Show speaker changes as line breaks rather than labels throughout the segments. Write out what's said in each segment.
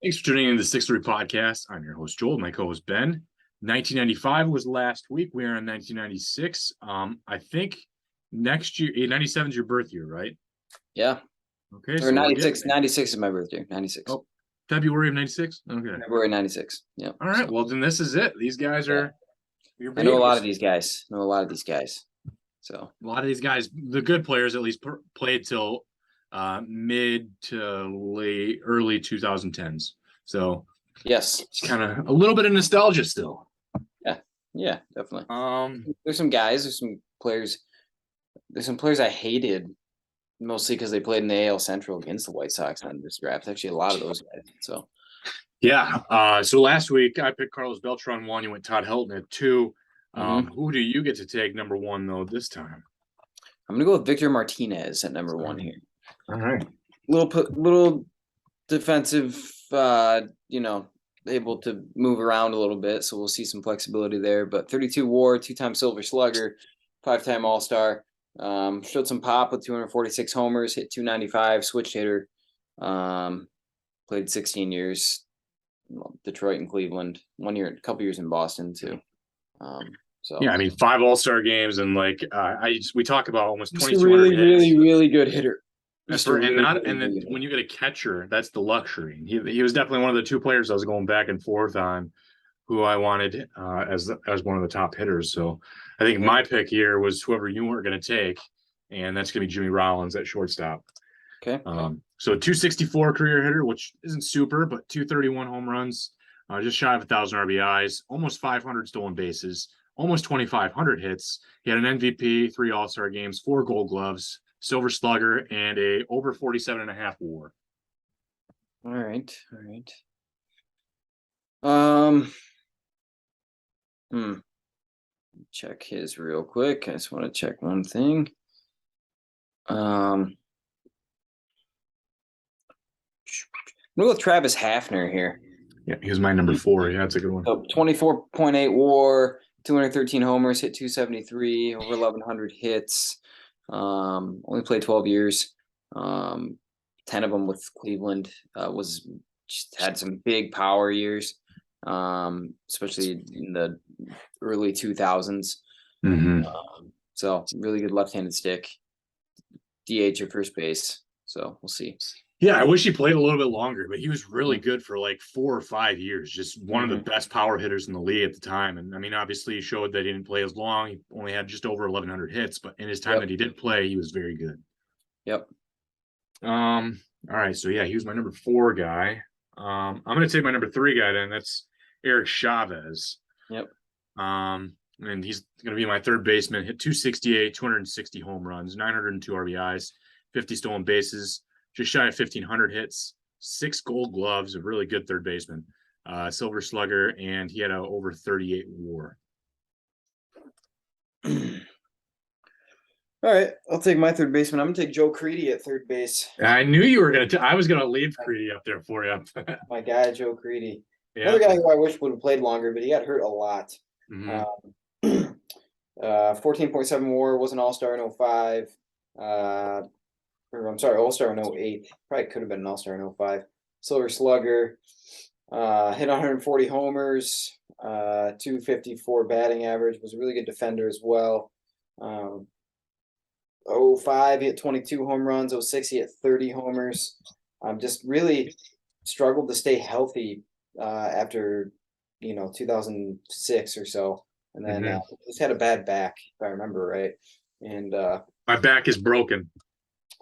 Thanks for tuning in to the 6Three podcast. I'm your host, Joel. My co-host, Ben. 1995 was last week. We are in 1996. I think next year, 97 is your birth year, right?
Yeah.
Okay.
Or
So
96. 96 is my birthday. 96.
Oh, February of 96? Okay.
February 96. Yeah.
All right. Well, then this is it. These guys are your
I know a lot of
babies.
these guys. So
A lot of these guys, the good players, at least played till mid to early 2010s. So
yes,
it's kind of a little bit of nostalgia still.
Yeah, definitely. There's some guys, there's some players I hated mostly because they played in the AL Central against the White Sox on this draft. Actually, a lot of those guys. So
yeah. So last week I picked Carlos Beltran 1. You went Todd Helton at 2. Who do you get to take number 1 though this time?
I'm gonna go with Victor Martinez at number 1 here.
All right.
Little defensive, able to move around a little bit, so we'll see some flexibility there. But 32 WAR, 2-time Silver Slugger, 5-time All-Star. Showed some pop with 246 homers, hit 295, switched hitter. Played 16 years, Detroit and Cleveland. 1 year, a couple years in Boston too.
Yeah, I mean 5 All-Star games and we talk about almost 2,200
really good hitter.
When you get a catcher, that's the luxury. He was definitely one of the 2 players I was going back and forth on who I wanted as one of the top hitters. So I think my pick here was whoever you weren't going to take, and that's going to be Jimmy Rollins at shortstop.
Okay.
So 264 career hitter, which isn't super, but 231 home runs, just shy of 1,000 RBIs, almost 500 stolen bases, almost 2,500 hits. He had an MVP, 3 All-Star games, 4 Gold Gloves, Silver Slugger, and a over 47.5 WAR.
All right. Check his real quick. I just want to check one thing. I'm gonna go with Travis Hafner here.
Yeah, he was my number 4. Yeah, that's a good one.
So 24.8 WAR, 213 homers, hit 273, over 1,100 hits. Only played 12 years. 10 of them with Cleveland. Had some big power years, especially in the early 2000s. So really good left-handed stick. DH or first base. So we'll see.
Yeah, I wish he played a little bit longer, but he was really good for 4 or 5 years. Just one of the best power hitters in the league at the time. And I mean, obviously, he showed that he didn't play as long. He only had just over 1,100 hits, but in his time that he did play, he was very good.
Yep.
All right. So yeah, he was my number 4 guy. I'm going to take my number 3 guy then. That's Eric Chavez.
Yep.
And he's going to be my third baseman. Hit 268, 260 home runs, 902 RBIs, 50 stolen bases, just shy of 1,500 hits, 6 Gold Gloves, a really good third baseman, Silver Slugger, and he had a over 38 WAR.
All right, I'll take my third baseman. I'm gonna take Joe Creedy at third base.
I knew you were gonna. I was gonna leave Creedy up there for you.
My guy, Joe Creedy.
Yeah.
Another guy who I wish would have played longer, but he got hurt a lot. 14.7 WAR, was an All-Star in 05. All-Star in 08. Probably could have been an All-Star in 05. Silver Slugger. Hit 140 homers. 254 batting average. Was a really good defender as well. 05, he hit 22 home runs. 06, he hit 30 homers. Just really struggled to stay healthy after 2006 or so. And then just had a bad back, if I remember right. And
my back is broken.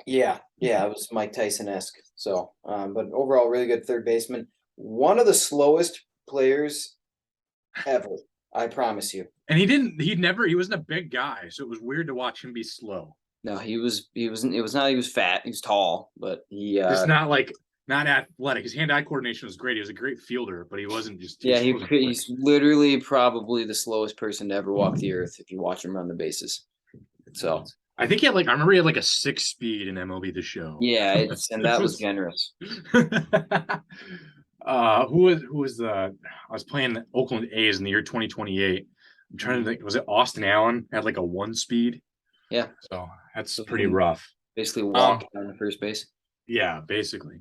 Yeah, it was Mike Tyson-esque. So, but overall, really good third baseman. One of the slowest players ever, I promise you.
And he wasn't a big guy, so it was weird to watch him be slow.
No, he was fat. He was tall, but
just not athletic. His hand-eye coordination was great. He was a great fielder, but he wasn't just.
He's literally probably the slowest person to ever walk the earth if you watch him run the bases. So
I think I remember he had a 6 speed in MLB The Show.
Yeah, and that was generous.
I was playing the Oakland A's in the year 2028. I'm trying to think, was it Austin Allen had a 1 speed?
Yeah.
So that's pretty rough.
Basically walk on the first base.
Yeah, basically.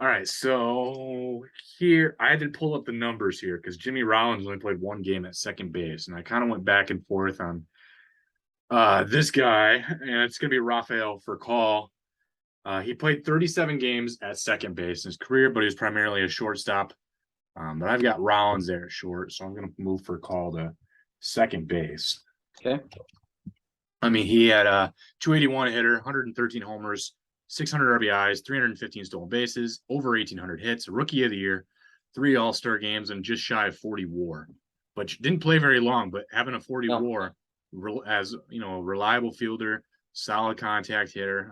All right, so here I had to pull up the numbers here because Jimmy Rollins only played one game at second base, and I kind of went back and forth on this guy, and it's gonna be Rafael Furcal. He played 37 games at second base in his career, but he was primarily a shortstop. But I've got Rollins there at short, so I'm gonna move Furcal to second base.
Okay.
I mean, he had a 281 hitter, 113 homers, 600 RBIs, 315 stolen bases, over 1,800 hits, rookie of the year, 3 All-Star games, and just shy of 40 WAR. But didn't play very long. But having a 40 WAR as a reliable fielder, solid contact hitter,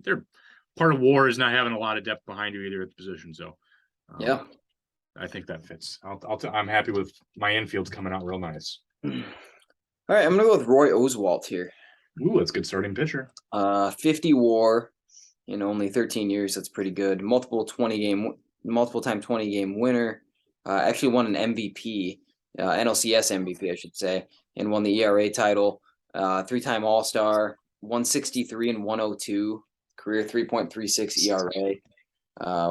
they're part of WAR is not having a lot of depth behind you either at the position. So
Yeah.
I think that fits. I'm happy with my infield's coming out real nice.
All right, I'm gonna go with Roy Oswalt here.
Ooh, that's a good starting pitcher.
50 WAR in only 13 years. That's pretty good. Multiple time 20 game winner. Actually won an MVP, NLCS MVP, I should say, and won the ERA title. 3-time All-Star, 163 and 102, career 3.36 ERA.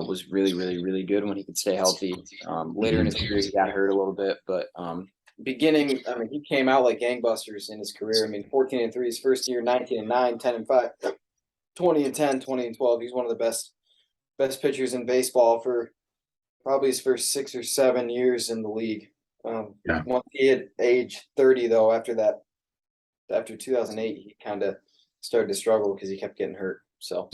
Was really, really, really good when he could stay healthy. Later in his career, he got hurt a little bit, but beginning, I mean, he came out like gangbusters in his career. I mean, 14-3 his first year, 19-9, 10-5, 20-10, 20-12. He's one of the best pitchers in baseball for probably his first 6 or 7 years in the league. Once he hit age 30, though, after 2008, he kind of started to struggle because he kept getting hurt. So.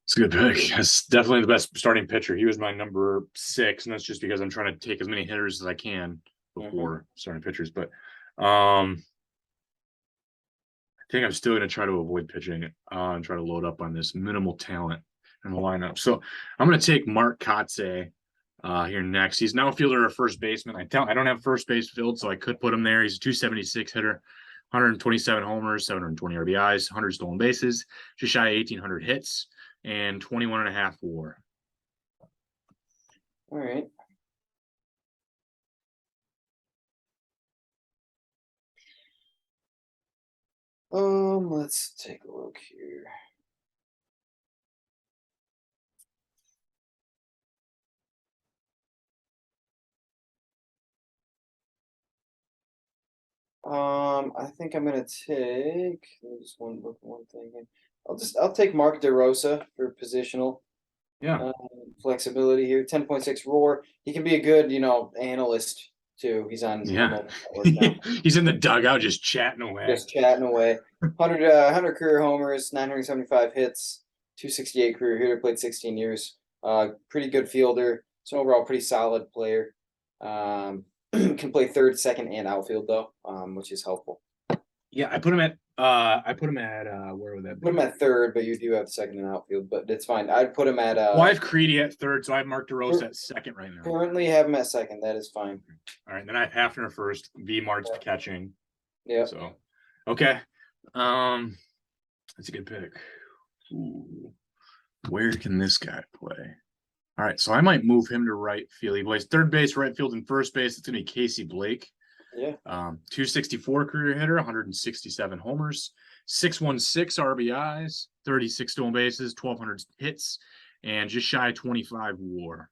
It's a good pick. That's definitely the best starting pitcher. He was my number 6, and that's just because I'm trying to take as many hitters as I can before starting pitchers. But I think I'm still going to try to avoid pitching and try to load up on this minimal talent in the lineup. So I'm going to take Mark Kotze here next. He's now a fielder or first baseman. I don't have first base filled, so I could put him there. He's a 276 hitter, 127 homers, 720 RBIs, 100 stolen bases, just shy of 1,800 hits, and 21.5 WAR.
All right. Let's take a look here. I think I'm gonna take just one thing here. I'll take Mark DeRosa for positional. Flexibility here. 10.6 WAR. He can be a good, analyst too. He's on.
He's in the dugout just chatting away.
100 career homers, 975 hits, 268 career hitter. Played 16 years. Pretty good fielder. So overall, pretty solid player. Can play third, second, and outfield though, which is helpful.
Yeah, I put him at where would that be?
Put him at third, but you do have second and outfield, but it's fine. I'd put him at
well, I have Creedy at third, so I have Mark DeRosa at second right now.
Currently have him at second. That is fine.
All right, then I have Hafner first, V Mart's catching.
Yeah.
So okay. That's a good pick. Ooh. Where can this guy play? All right, so I might move him to right field. He plays third base, right field, and first base. It's gonna be Casey Blake.
Yeah.
264 career hitter, 167 homers, 616 RBIs, 36 stolen bases, 1,200 hits, and just shy of 25 WAR.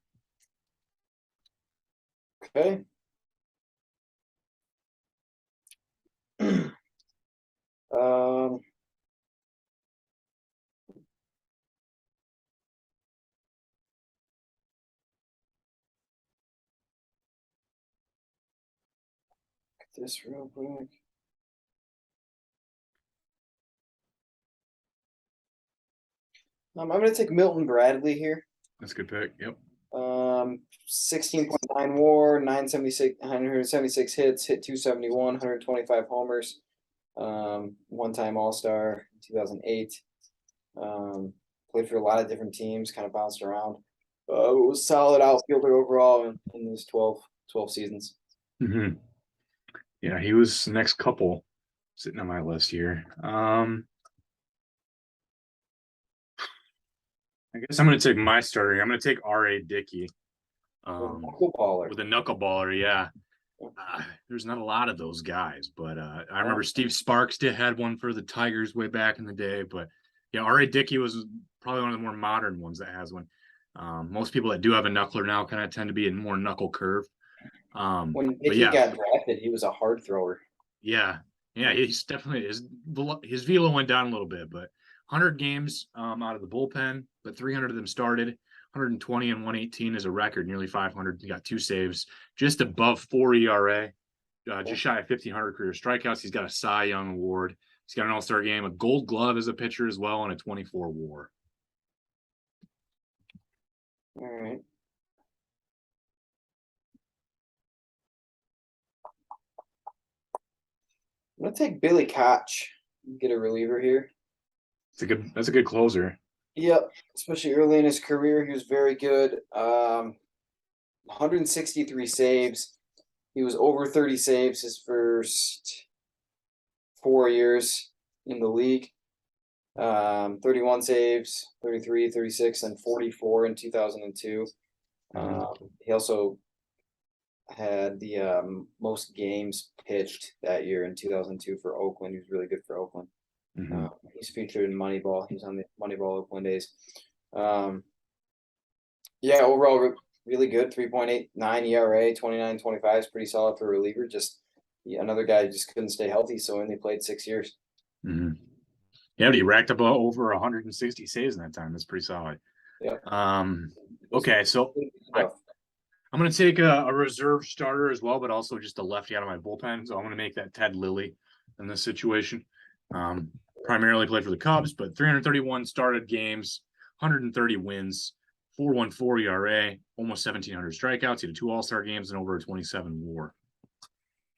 Okay. This real quick. I'm going to take Milton Bradley here.
That's a good pick. Yep.
16.9 WAR, 176 hits, hit 271, 125 homers. One-time All-Star in 2008. Played for a lot of different teams, kind of bounced around. Was solid outfielder overall in his 12 seasons.
Yeah, he was the next couple sitting on my list here. I guess I'm going to take my starter here. I'm going to take R.A. Dickey. With a knuckleballer, yeah. There's not a lot of those guys, but I remember Steve Sparks had one for the Tigers way back in the day, but Yeah, R.A. Dickey was probably one of the more modern ones that has one. Most people that do have a knuckler now kind of tend to be in more knuckle curve.
When
But
Dickey
yeah,
got drafted, he was a hard thrower.
yeah, he's definitely his velo went down a little bit, but 100 games out of the bullpen, but 300 of them started. 120 and 118 is a record, nearly 500. He got 2 saves, just above 4 ERA, just shy of 1,500 career strikeouts. He's got a Cy Young award. He's got an All-Star game, a Gold Glove as a pitcher as well, and a 24 WAR.
All right. I'm gonna take Billy Koch. Get a reliever here.
That's a good closer.
Yep, especially early in his career, he was very good. 163 saves. He was over 30 saves his first 4 years in the league. 31 saves, 33, 36, and 44 in 2002. He also had the most games pitched that year in 2002 for Oakland. He was really good for Oakland. He's featured in Moneyball. He's on the Moneyball Oakland days. Yeah, overall really good. 3.89 ERA, 29-25 is pretty solid for a reliever. Just another guy who just couldn't stay healthy, so only played 6 years.
Yeah, but he racked up over 160 saves in that time. That's pretty solid.
Yeah.
Okay, so I'm going to take a reserve starter as well, but also just a lefty out of my bullpen. So I'm going to make that Ted Lilly in this situation. Primarily played for the Cubs, but 331 started games, 130 wins, 4.14 ERA, almost 1,700 strikeouts. He had 2 All-Star games and over a 27 WAR.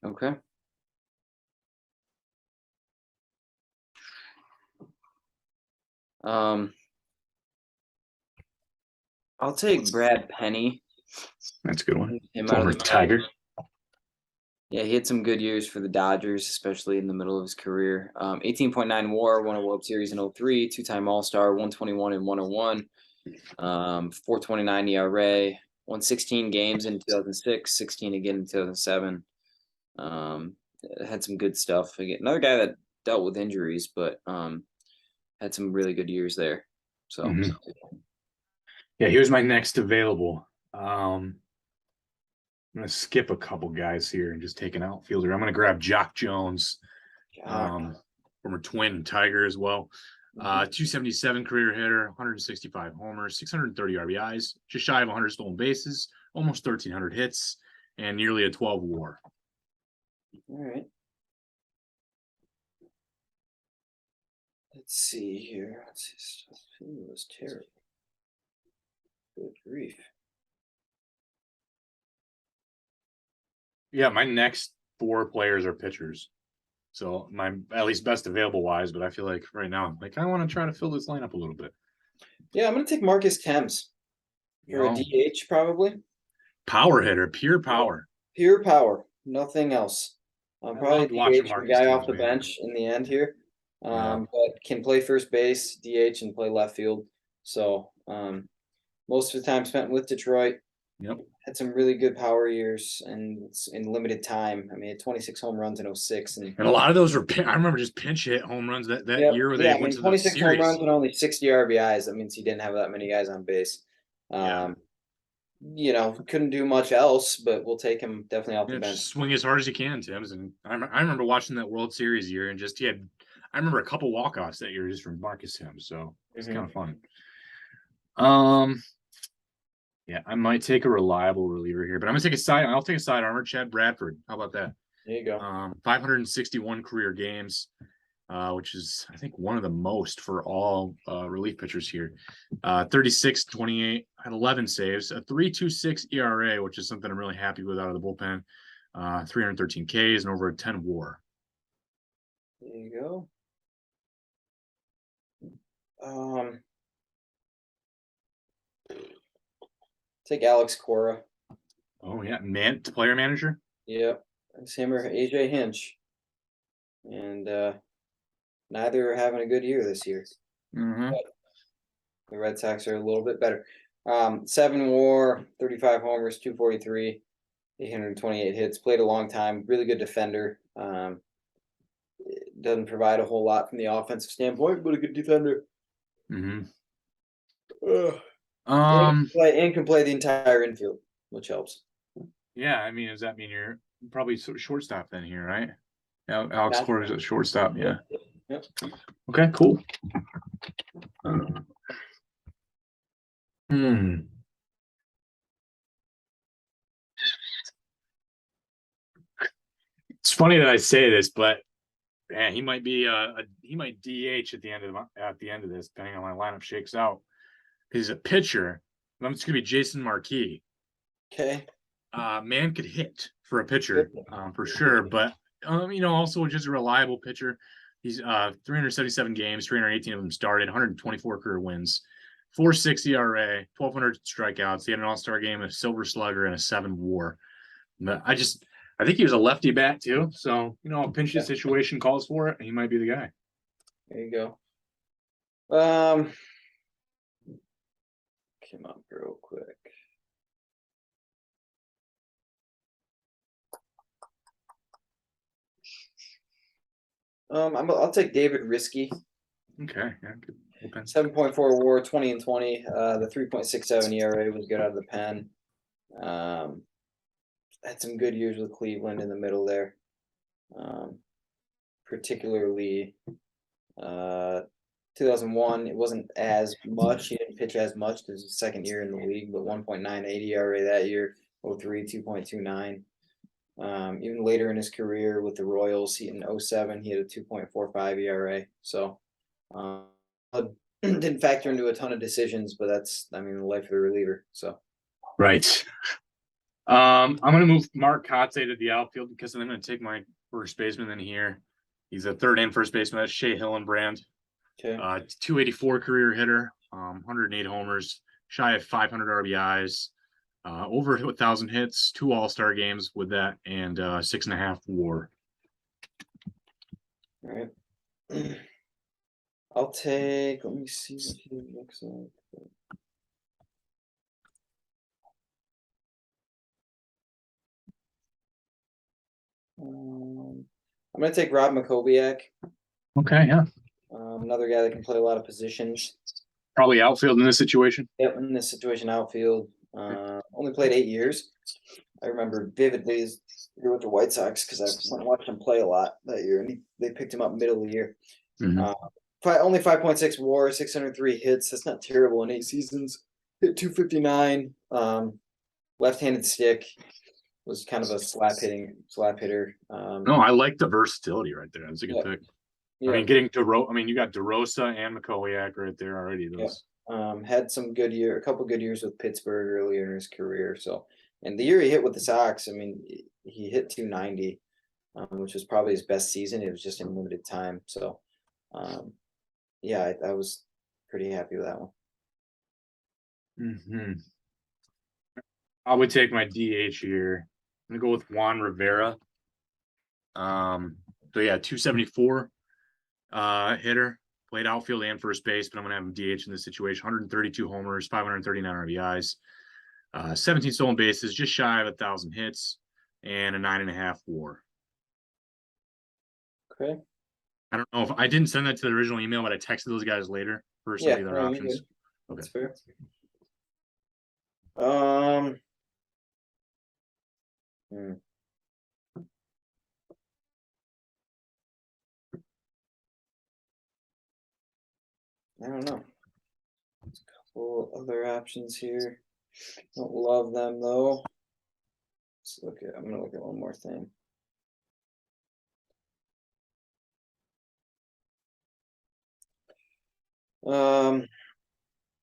Okay. I'll take Brad Penny.
That's a good one.
Former
Tiger.
Yeah, he had some good years for the Dodgers, especially in the middle of his career. 18.9 WAR, won a World Series in 2003, 2-time All-Star, 121 and 101, 4.29 ERA, won 16 games in 2006, 16 again in 2007. Had some good stuff. Again, another guy that dealt with injuries, but had some really good years there. So,
yeah, here's my next available. I'm going to skip a couple guys here and just take an outfielder. I'm going to grab Jock Jones, former Twin Tiger as well. 277 career hitter, 165 homers, 630 RBIs, just shy of 100 stolen bases, almost 1,300 hits, and nearly a 12 WAR.
All right. Let's see here. It was terrible. Good grief.
Yeah, my next 4 players are pitchers. So my at least best available wise, but I feel like right now, I want to try to fill this lineup a little bit.
Yeah, I'm going to take Marcus Thames for a DH probably.
Power hitter, pure power.
Pure power, nothing else. Probably DH,
Marcus
guy
Thames,
off the bench in the end here. But can play first base, DH, and play left field. So most of the time spent with Detroit.
Yep.
Had some really good power years and in limited time. I mean, 26 home runs in 2006. And
a lot of those were, I remember just pinch hit home runs that year where they went to the
26
series.
home runs and only 60 RBIs. That means he didn't have that many guys on base. Couldn't do much else, but we'll take him definitely off the bench.
Just swing as hard as you can, Tim's. And I remember watching that World Series year and just I remember a couple walk-offs that year just from Marcus Thames. So it's kind of fun. Yeah, I might take a reliable reliever here, but I'll take a side armor, Chad Bradford. How about that?
There you go. 561
career games, which is, I think, one of the most for all relief pitchers here. 36, 28, had 11 saves, a 3.26 ERA, which is something I'm really happy with out of the bullpen. 313 Ks and over a 10 WAR.
There you go. Take Alex Cora.
Oh yeah, player manager.
Yep, it's him or AJ Hinch, and neither are having a good year this year. The Red Sox are a little bit better. 7 WAR, 35 homers, 243, 828 hits. Played a long time. Really good defender. Doesn't provide a whole lot from the offensive standpoint, but a good defender.
Mm-hmm.
Ugh.
Um,
And can play the entire infield, which helps.
yeah, I mean, does that mean you're probably sort of shortstop then here, right? Alex
Yeah.
Cora is a shortstop, yeah.
Yep.
Okay, cool. Hmm. It's funny that I say this, but man, he might be he might DH at the end of this, depending on how my lineup shakes out. He's a pitcher. I'm just gonna be Jason Marquis.
Okay.
Man could hit for a pitcher, for sure, but also just a reliable pitcher. He's 377 games, 318 of them started, 124 career wins, 4.6 ERA, 1,200 strikeouts. He had an All-Star game, a Silver Slugger, and a 7 WAR. But I think he was a lefty bat too. So a pinch hit situation calls for it, and he might be the guy.
There you go. Come up real quick. I'll take David Risky.
Okay, yeah, good.
7.4 WAR, 20 and 20. The 3.67 ERA was good out of the pen. Had some good years with Cleveland in the middle there. Particularly 2001, it wasn't as much. He didn't pitch as much because his second year in the league, but 1.98 ERA that year. 03, 2.29. Even later in his career with the Royals, in 07, he had a 2.45 ERA. So didn't factor into a ton of decisions, but that's, the life of a reliever. So
right. I'm going to move Mark Kotsay to the outfield because I'm going to take my first baseman in here. He's a third and first baseman. That's Shea Hillenbrand.
Okay.
284 career hitter, 108 homers, shy of 500 RBIs, over 1,000 hits, 2 All-Star games with that, and 6.5 WAR.
All right. I'll take. Let me see what he looks like. I'm gonna take Rob Makoviak.
Okay, yeah.
Another guy that can play a lot of positions.
Probably outfield in this situation.
Yep, in this situation, outfield. Only played 8 years. I remember vividly his year with the White Sox because I went and watched him play a lot that year, and they picked him up middle of the year.
Mhm.
Only 5.6 WAR, 603 hits. That's not terrible in 8 seasons. Hit 259. Left-handed stick. Was kind of a slap hitter.
No, I like the versatility right there. That's a good pick.
Yeah.
I mean, getting you got DeRosa and Makowiak right there already. Those.
Had some a couple good years with Pittsburgh earlier in his career. So, and the year he hit with the Sox, he hit 290, which was probably his best season. It was just in limited time. So, yeah, I was pretty happy with that one.
Mm-hmm. I would take my DH here. I'm gonna go with Juan Rivera. So yeah, 274 hitter, played outfield and first base, but I'm gonna have him DH in this situation. 132 homers, 539 RBIs, 17 stolen bases, just shy of 1,000 hits, and a 9.5 WAR.
Okay.
I don't know if I didn't send that to the original email, but I texted those guys later for some of the other options. Okay.
That's fair. I don't know. There's a couple other options here. Don't love them though. I'm gonna look at one more thing.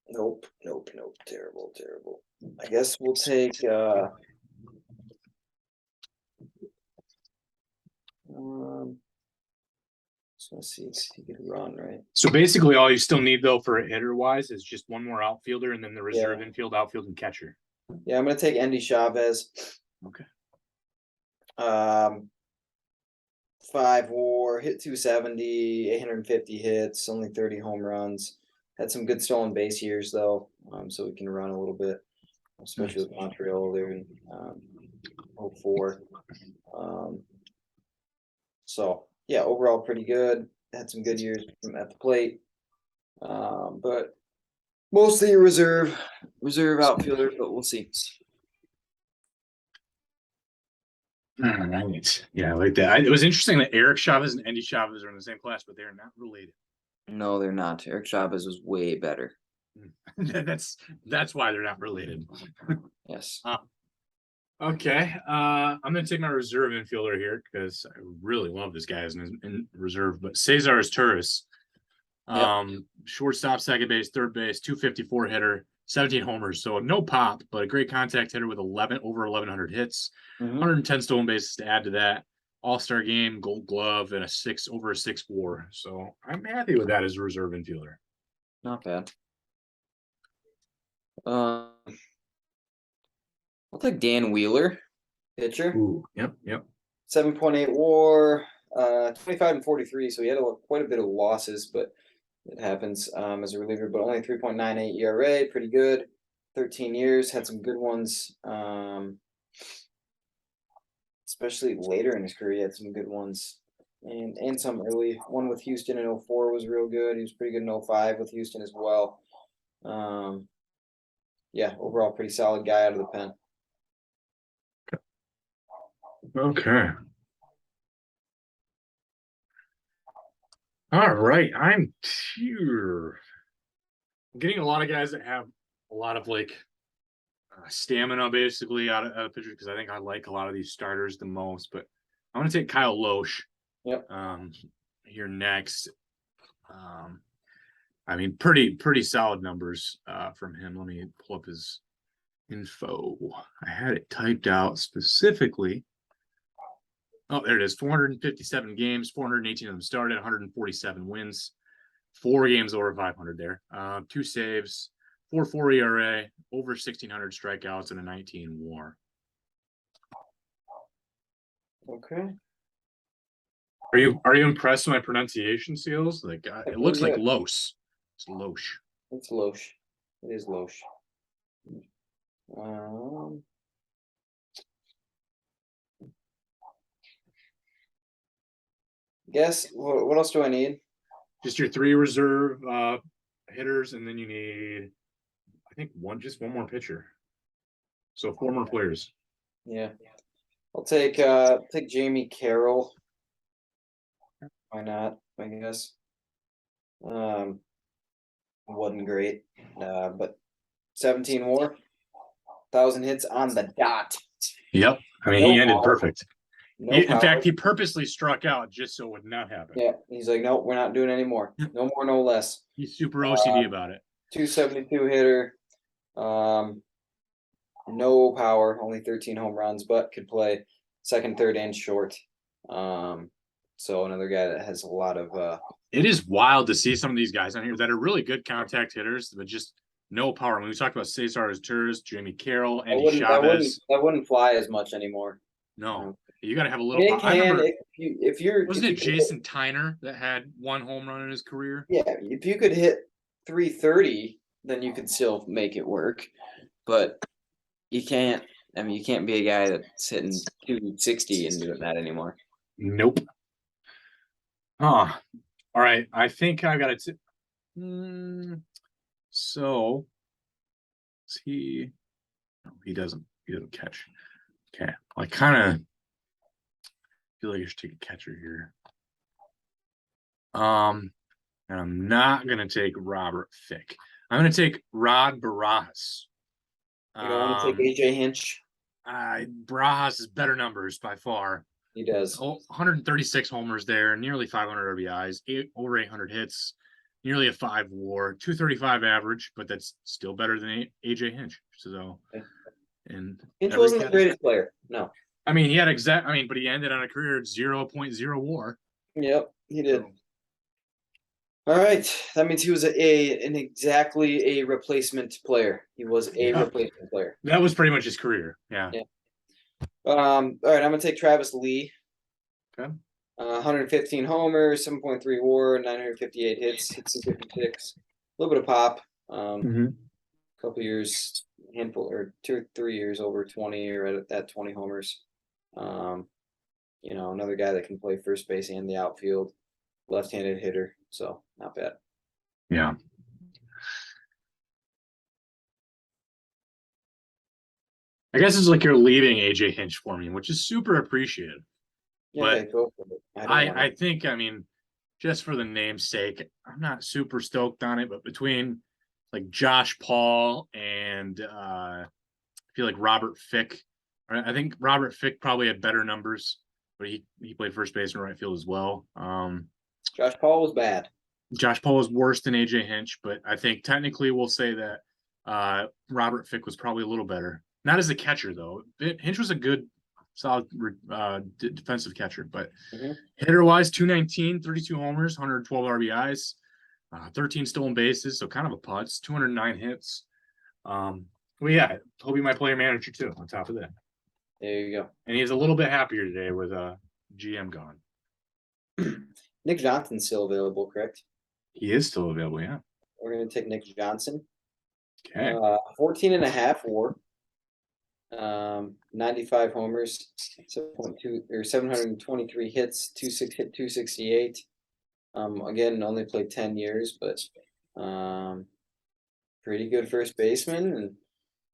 Nope. Terrible. I guess we'll take just want to see if he could run, right?
So basically all you still need though for a hitter wise is just one more outfielder and then the reserve infield, outfield, and catcher.
Yeah, I'm gonna take Endy Chavez.
Okay.
5 WAR, hit 270, 850 hits, only 30 home runs. Had some good stolen base years though, so we can run a little bit, especially with Montreal there in 04. So yeah, overall pretty good. Had some good years at the plate. But mostly a reserve outfielder, but we'll see.
All right. Yeah, I like that. It was interesting that Eric Chavez and Andy Chavez are in the same class, but they're not related.
No, they're not. Eric Chavez was way better.
that's why they're not related.
Yes.
Okay. I'm gonna take my reserve infielder here because I really love this guy as in reserve, but Cesar Turris. Shortstop, second base, third base, 254 hitter, 17 homers. So no pop, but a great contact hitter with over 1,100 hits, 110 stolen bases to add to that. All-Star game, Gold Glove, and over a 6 WAR. So I'm happy with that as a reserve infielder.
Not bad. I'll take Dan Wheeler, pitcher.
Ooh, yep.
7.8 WAR, 25 and 43. So he had quite a bit of losses, but it happens as a reliever. But only 3.98 ERA, pretty good. 13 years, had some good ones. Especially later in his career, he had some good ones, and some early. One with Houston in 04 was real good. He was pretty good in 05 with Houston as well. Yeah, overall pretty solid guy out of the pen.
Okay. All right. I'm getting a lot of guys that have a lot of stamina basically out of pitchers because I think I like a lot of these starters the most. But I want to take Kyle Loesch.
Yep.
Here next. I mean, pretty solid numbers from him. Let me pull up his info. I had it typed out specifically. Oh, there it is. 457 games, 418 of them started, 147 wins, 4 games over 500 there. 2 saves, 4.4 ERA, over 1,600 strikeouts, and a 19 WAR.
Okay.
Are you impressed with my pronunciation skills? Like it looks like Loesch. It's Loesch.
It's Loesch. It is Loesch. Guess what else do I need?
Just your 3 reserve hitters, and then you need, I think, one more pitcher. So 4 more players.
Yeah, I'll take Giambi Carroll. Why not? I guess. Wasn't great, but 17 WAR, 1,000 hits on the dot.
Yep, I mean he ended perfect. In fact, he purposely struck out just so it would not happen.
Yeah, he's like, nope, we're not doing any more. No more, no less.
He's super OCD about it.
272 hitter, no power, only 13 home runs, but could play second, third, and short. So another guy that has a lot of.
It is wild to see some of these guys on here that are really good contact hitters, but just no power. When we talked about Cesar Turris, Giambi Carroll, Andy Chavez,
that wouldn't fly as much anymore.
No, you got to have a little. I remember, wasn't it Jason
hit,
Tyner that had 1 home run in his career?
Yeah, if you could hit 330, then you could still make it work. But you can't. I mean, you can't be a guy that's hitting 260 and doing that anymore.
Nope. All right. I think I got it. So, he? No, he doesn't. He doesn't catch. Okay. I kind of feel like I should take a catcher here. And I'm not gonna take Robert Fick. I'm gonna take Rod Barajas.
You don't want to take AJ Hinch?
Barajas has better numbers by far.
He does.
136 homers there, nearly 500 RBIs, over 800 hits, nearly a 5 WAR, 235 average, but that's still better than AJ Hinch. So, and
Hinch wasn't the greatest player. No.
I mean, he had but he ended on a career at 0.0 WAR.
Yep, he did. So, all right, that means he was exactly a replacement player. He was a replacement player.
That was pretty much his career. Yeah.
All right, I'm gonna take Travis Lee.
Okay.
115 homers, 7.3 WAR, 958 hits, 56. A little bit of pop. Couple years, handful or 2 or 3 years over 20 or at 20 homers. Another guy that can play first base and the outfield, left-handed hitter. So not bad.
Yeah. I guess it's like you're leaving AJ Hinch for me, which is super appreciated.
Yeah,
But
go for it. I don't want
I think, I mean, just for the name's sake, I'm not super stoked on it. But between like Josh Paul and I feel like Robert Fick, I think Robert Fick probably had better numbers, but he played first base and right field as well.
Josh Paul was bad.
Josh Paul was worse than AJ Hinch, but I think technically we'll say that Robert Fick was probably a little better. Not as a catcher though. Hinch was a good, solid defensive catcher, but hitter wise, 219, 32 homers, 112 RBIs, 13 stolen bases, so kind of a putz, 209 hits. Well, yeah, he'll be my player manager too. On top of that,
There you go.
and he's a little bit happier today with GM gone.
Nick Johnson's still available, correct?
He is still available, yeah.
We're going to take Nick Johnson.
Okay.
14 and a half WAR. 95 homers, 7.2 or 723 hits, 268. Again, only played 10 years, but pretty good first baseman and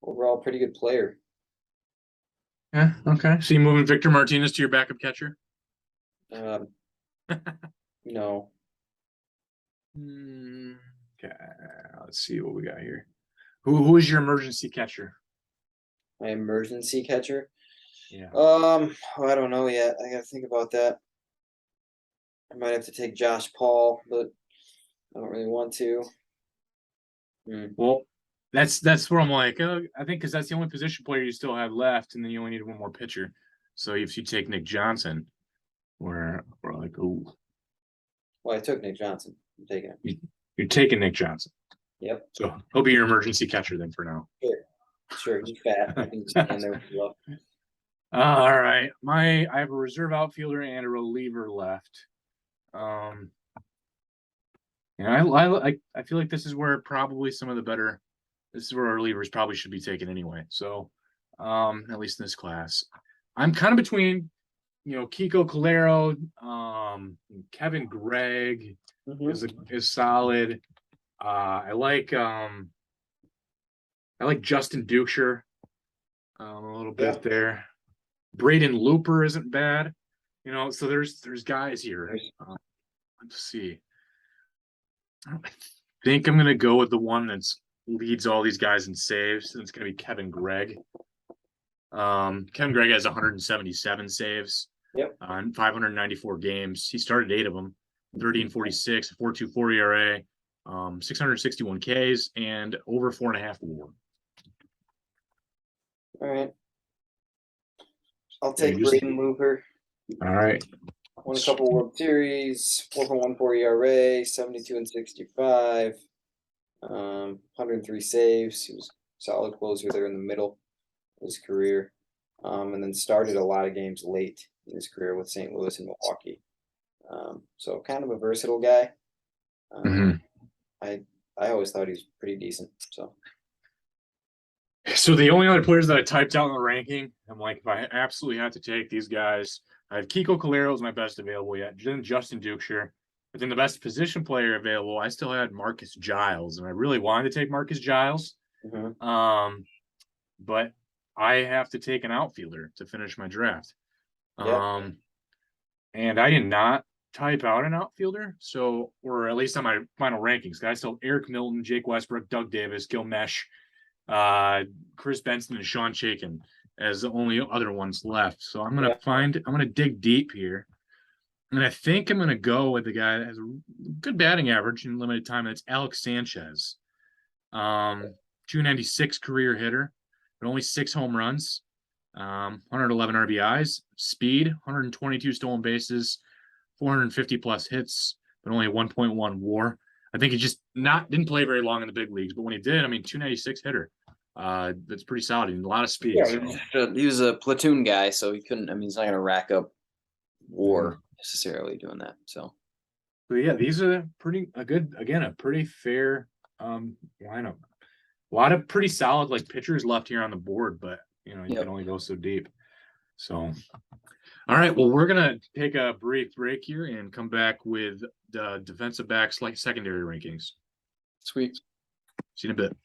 overall pretty good player.
Yeah, okay. So you moving Victor Martinez to your backup catcher?
No.
Okay, let's see what we got here. Who is your emergency catcher?
My emergency catcher?
Yeah.
I don't know yet. I gotta think about that. I might have to take Josh Paul, but I don't really want to.
Well, that's where I'm like, I think because that's the only position player you still have left, and then you only need one more pitcher. So if you take Nick Johnson, we're like, ooh.
Well, I took Nick Johnson. I'm taking him.
You're taking Nick Johnson.
Yep.
So he'll be your emergency catcher then for now.
Sure, he's fat. I can stand there with love.
All right. I have a reserve outfielder and a reliever left. And I feel like this is where probably some of the better. This is where our relievers probably should be taken anyway. So, at least in this class, I'm kind of between, Kiko Calero, Kevin Gregg is solid. I like Justin Dukeshire a little bit there. Braden Looper isn't bad, So there's guys here. Let's see. I think I'm gonna go with the one that's leads all these guys in saves, and it's gonna be Kevin Gregg. Kevin Gregg has 177 saves.
Yep.
On 594 games. He started 8 of them. 30 and 46, 4.24 ERA, 661 Ks, and over 4.5 WAR.
All right. I'll take Braden Looper.
All right.
Won a couple World Series, 4.14 ERA, 72 and 65, 103 saves. He was a solid closer there in the middle of his career, and then started a lot of games late in his career with St. Louis and Milwaukee. So kind of a versatile guy. I always thought he was pretty decent.
So the only other players that I typed out in the ranking, I'm like, if I absolutely have to take these guys, I have Kiko Calero as my best available yet. Then Justin Dukeshire. But then the best position player available, I still had Marcus Giles, and I really wanted to take Marcus Giles. But I have to take an outfielder to finish my draft. And I did not type out an outfielder, or at least on my final rankings. I still have Eric Milton, Jake Westbrook, Doug Davis, Gil Meche, Kris Benson, and Shawn Chacon as the only other ones left. So I'm gonna dig deep here. And I think I'm gonna go with the guy that has a good batting average in limited time. That's Alex Sanchez. 296 career hitter, but only 6 home runs. 111 RBIs, speed, 122 stolen bases, 450 plus hits, but only 1.1 WAR. I think he just didn't play very long in the big leagues, but when he did, 296 hitter. That's pretty solid and a lot of speed.
Yeah, he was a platoon guy, so he couldn't. He's not going to rack up WAR necessarily doing that. So
yeah, these are a pretty fair lineup. A lot of pretty solid pitchers left here on the board, but you can only go so deep. So, all right. Well, we're gonna take a brief break here and come back with the defensive backs secondary rankings.
Sweet.
See you in a bit.